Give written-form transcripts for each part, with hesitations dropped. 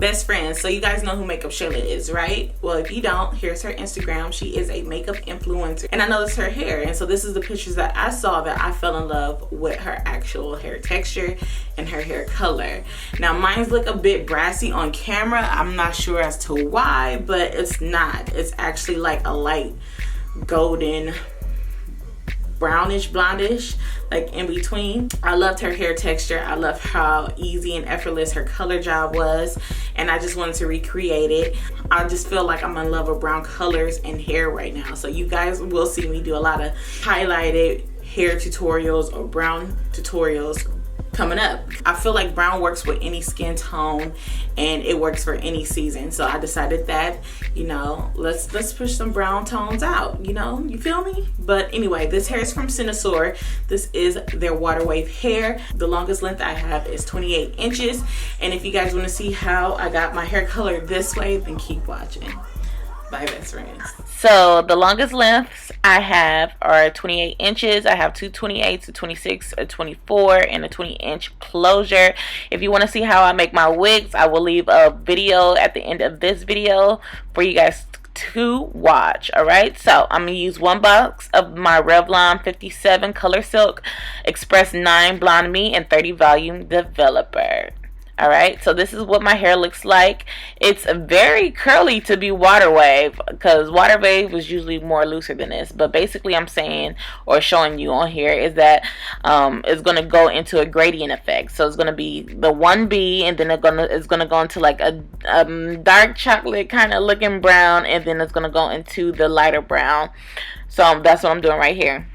Best friends. So you guys know who Makeup Shayla is, right? Well, if you don't, here's her Instagram. She is a makeup influencer, and I noticed her hair, and so this is the pictures that I saw that I fell in love with her actual hair texture and her hair color. Now mine's look a bit brassy on camera. I'm not sure as to why, but it's not. It's actually like a light golden brownish blondish, like in between. I loved her hair texture. I love how easy and effortless her color job was, and I just wanted to recreate it. I just feel like I'm in love with brown colors and hair right now, so you guys will see me do a lot of highlighted hair tutorials or brown tutorials coming up. I feel like brown works with any skin tone and it works for any season, so I decided that, you know, let's push some brown tones out, you know, you feel me? But anyway, this hair is from Cynosure. This is their Waterwave hair. The longest length I have is 28 inches, and if you guys want to see how I got my hair colored this way, then keep watching. Bye, best friends. So the longest lengths I have are 28 inches. I have two 28s, a 26, a 24, and a 20-inch closure. If you want to see how I make my wigs, I will leave a video at the end of this video for you guys to watch. Alright, so I'm going to use one box of my Revlon 57 Colorsilk Express 9 Blonde Me and 30 Volume Developer. Alright, so this is what my hair looks like. It's very curly to be Waterwave, because Waterwave was usually more looser than this. But basically I'm saying, or showing you on here, is that it's going to go into a gradient effect. So it's going to be the 1B, and then it's going to go into like a dark chocolate kind of looking brown, and then it's going to go into the lighter brown. So that's what I'm doing right here.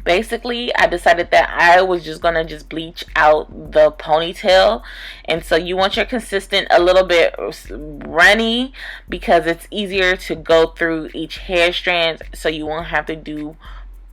Basically, I decided that I was just gonna bleach out the ponytail, and so you want your consistent a little bit runny, because it's easier to go through each hair strand, so you won't have to do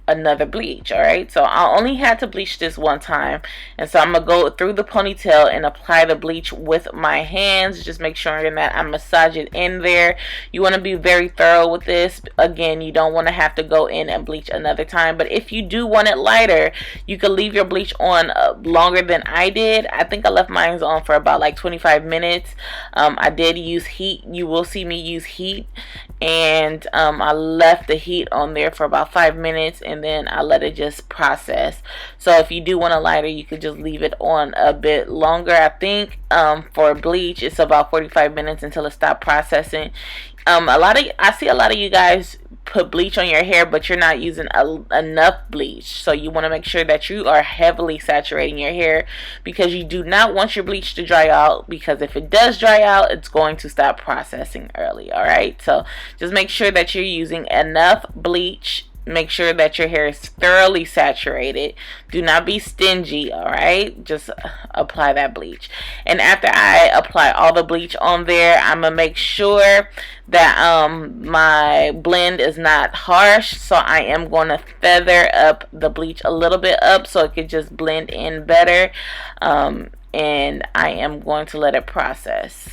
another bleach. Alright, so I only had to bleach this one time, and so I'm gonna go through the ponytail and apply the bleach with my hands. Just make sure that I massage it in there. You want to be very thorough with this. Again, you don't want to have to go in and bleach another time, but if you do want it lighter, you can leave your bleach on longer than I did. I think I left mine on for about like 25 minutes. I did use heat. You will see me use heat, and I left the heat on there for about 5 minutes, and then I let it just process. So if you do want a lighter, you could just leave it on a bit longer. I think for bleach it's about 45 minutes until it stops processing. I see a lot of you guys put bleach on your hair, but you're not using enough bleach. So you want to make sure that you are heavily saturating your hair, because you do not want your bleach to dry out, because if it does dry out, it's going to stop processing early. Alright, so just make sure that you're using enough bleach. Make sure that your hair is thoroughly saturated. Do not be stingy, alright? Just apply that bleach. And after I apply all the bleach on there, I'm going to make sure that my blend is not harsh. So I am going to feather up the bleach a little bit up so it could just blend in better. And I am going to let it process.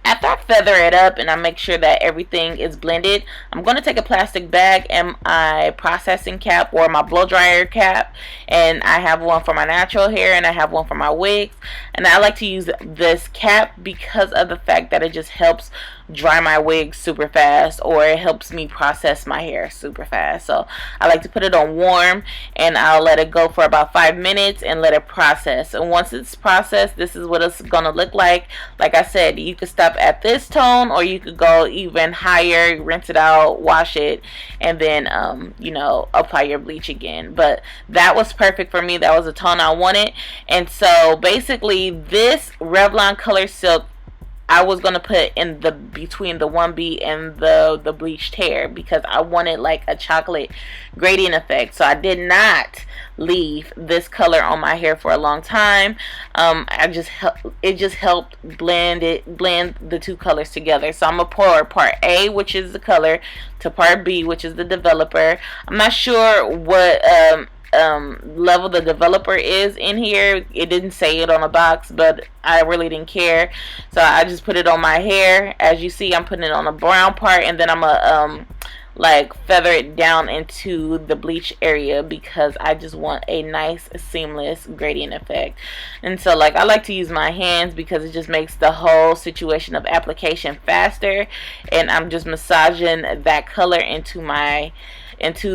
After I feather it up and I make sure that everything is blended, I'm going to take a plastic bag and my processing cap, or my blow dryer cap, and I have one for my natural hair and I have one for my wigs. And I like to use this cap because of the fact that it just helps dry my wig super fast, or it helps me process my hair super fast. So I like to put it on warm, and I'll let it go for about 5 minutes and let it process. And once it's processed, this is what it's gonna look like. Like I said, you could stop at this tone, or you could go even higher, rinse it out, wash it, and then you know, apply your bleach again. But that was perfect for me. That was the tone I wanted. And so basically this Revlon Colorsilk, I was gonna put in the between the 1B and the bleached hair, because I wanted like a chocolate gradient effect. So I did not leave this color on my hair for a long time. It just helped blend the two colors together. So I'm gonna pour part A, which is the color, to part B, which is the developer. I'm not sure what level the developer is in here. It didn't say it on the box, but I really didn't care, so I just put it on my hair. As you see, I'm putting it on the brown part, and then I'm gonna like feather it down into the bleach area, because I just want a nice seamless gradient effect. And so like I like to use my hands, because it just makes the whole situation of application faster, and I'm just massaging that color into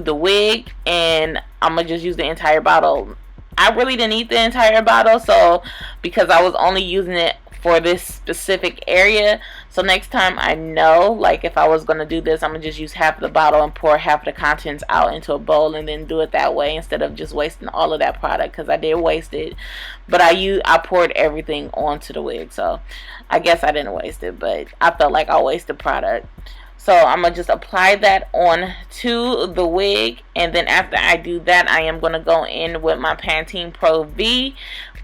the wig, and I'm gonna just use the entire bottle. I really didn't need the entire bottle, so because I was only using it for this specific area. So next time I know, like if I was gonna do this, I'm gonna just use half the bottle and pour half the contents out into a bowl, and then do it that way, instead of just wasting all of that product, because I did waste it. But I poured everything onto the wig, so I guess I didn't waste it, but I felt like I wasted product. So I'm going to just apply that on to the wig, and then after I do that, I am going to go in with my Pantene Pro V,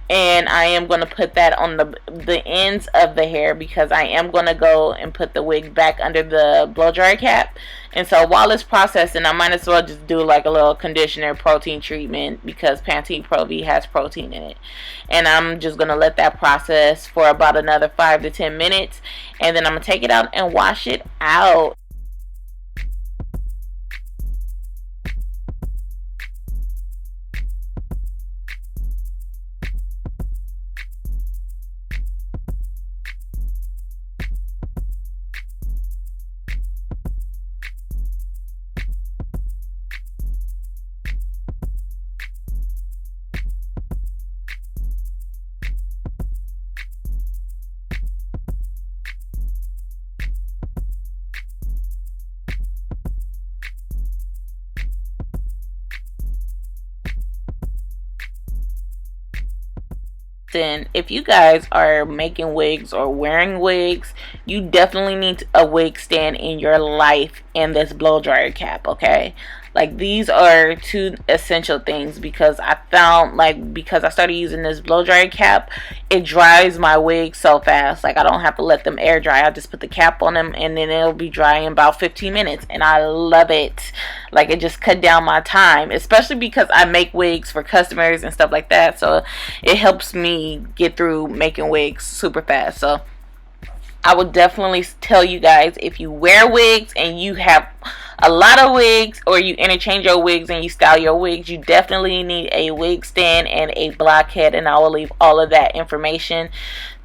and I am going to put that on the ends of the hair, because I am going to go and put the wig back under the blow dryer cap. And so while it's processing, I might as well just do like a little conditioner protein treatment, because Pantene Pro V has protein in it. And I'm just going to let that process for about another 5 to 10 minutes, and then I'm going to take it out and wash it out. Then if you guys are making wigs or wearing wigs, you definitely need a wig stand in your life and this blow dryer cap, okay? Like these are two essential things, because I found like, because I started using this blow dryer cap, it dries my wig so fast. Like I don't have to let them air dry. I just put the cap on them, and then it'll be dry in about 15 minutes, and I love it. Like it just cut down my time, especially because I make wigs for customers and stuff like that, so it helps me get through making wigs super fast. So I would definitely tell you guys, if you wear wigs and you have a lot of wigs, or you interchange your wigs and you style your wigs, you definitely need a wig stand and a blockhead, and I will leave all of that information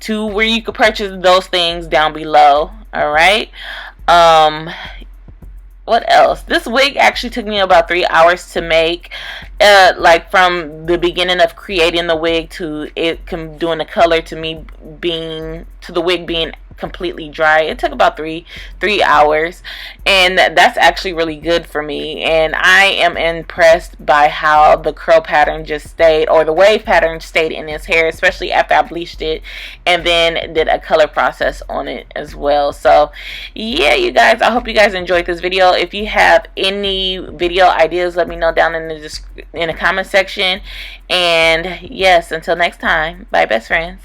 to where you can purchase those things down below. Alright, what else? This wig actually took me about 3 hours to make. Like from the beginning of creating the wig to it doing the color, to me being, to the wig being completely dry, it took about three hours, and that's actually really good for me. And I am impressed by how the curl pattern just stayed, or the wave pattern stayed in his hair, especially after I bleached it and then did a color process on it as well. So yeah, you guys, I hope you guys enjoyed this video. If you have any video ideas, let me know down in the comment section. And yes, until next time, bye best friends.